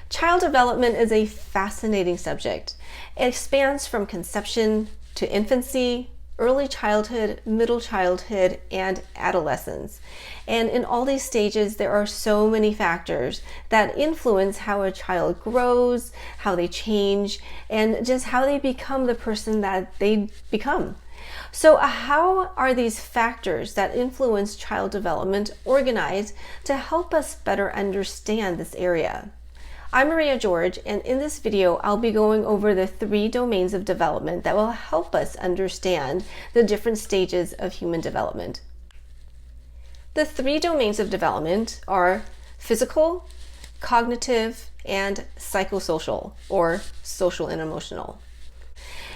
Child development is a fascinating subject. It spans from conception to infancy, early childhood, middle childhood, and adolescence. And in all these stages, there are so many factors that influence how a child grows, how they change, and just how they become the person that they become. So how are these factors that influence child development organized to help us better understand this area? I'm Maria George, and in this video, I'll be going over the 3 domains of development that will help us understand the different stages of human development. The 3 domains of development are physical, cognitive, and psychosocial, or social and emotional.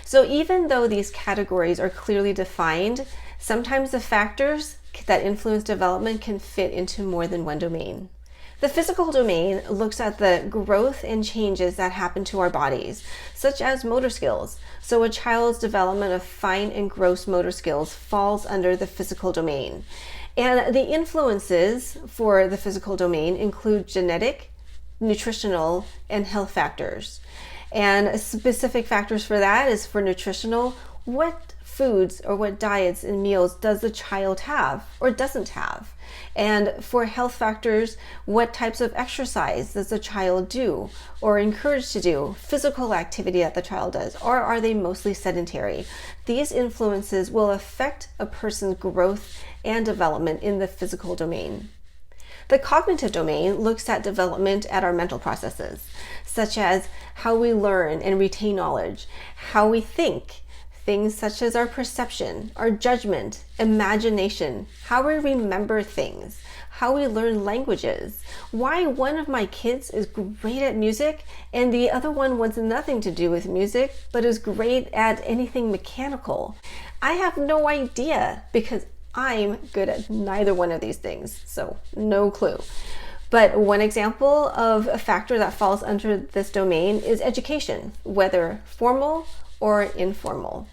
So even though these categories are clearly defined, sometimes the factors that influence development can fit into more than one domain. The physical domain looks at the growth and changes that happen to our bodies, such as motor skills. So a child's development of fine and gross motor skills falls under the physical domain. And the influences for the physical domain include genetic, nutritional, and health factors. And specific factors for that is for nutritional, what foods or what diets and meals does the child have or doesn't have? And for health factors, what types of exercise does the child do or encouraged to do, physical activity that the child does, or are they mostly sedentary? These influences will affect a person's growth and development in the physical domain. The cognitive domain looks at development at our mental processes, such as how we learn and retain knowledge, how we think, things such as our perception, our judgment, imagination, how we remember things, how we learn languages, why one of my kids is great at music and the other one wants nothing to do with music but is great at anything mechanical. I have no idea because I'm good at neither one of these things, so no clue. But one example of a factor that falls under this domain is education, whether formal or informal.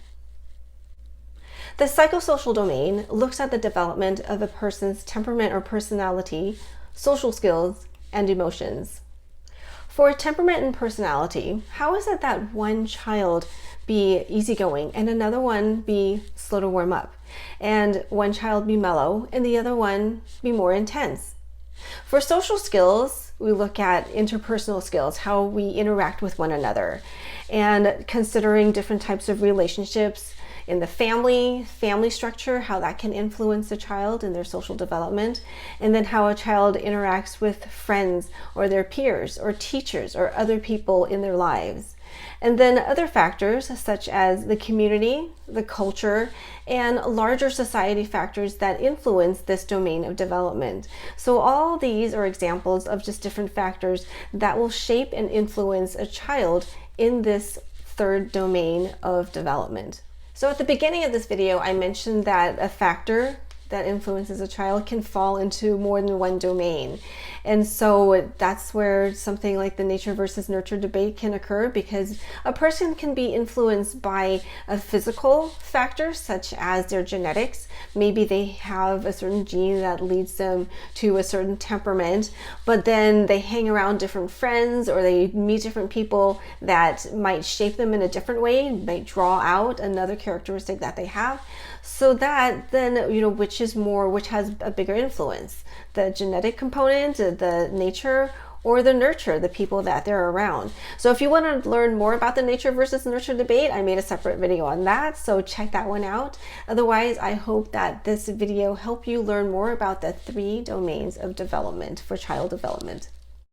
The psychosocial domain looks at the development of a person's temperament or personality, social skills, and emotions. For temperament and personality, how is it that one child be easygoing and another one be slow to warm up, and one child be mellow and the other one be more intense? For social skills, we look at interpersonal skills, how we interact with one another, and considering different types of relationships in the family structure, how that can influence a child in their social development, and then how a child interacts with friends or their peers or teachers or other people in their lives. And then other factors such as the community, the culture, and larger society factors that influence this domain of development. So all these are examples of just different factors that will shape and influence a child in this 3rd domain of development. So at the beginning of this video, I mentioned that a factor that influences a child can fall into more than one domain. And so that's where something like the nature versus nurture debate can occur, because a person can be influenced by a physical factor such as their genetics. Maybe they have a certain gene that leads them to a certain temperament, but then they hang around different friends or they meet different people that might shape them in a different way, might draw out another characteristic that they have. So that then, which has a bigger influence, the genetic component, the nature, or the nurture, the people that they're around. So if you want to learn more about the nature versus nurture debate, I made a separate video on that, so check that one out. Otherwise, I hope that this video helped you learn more about the 3 domains of development for child development.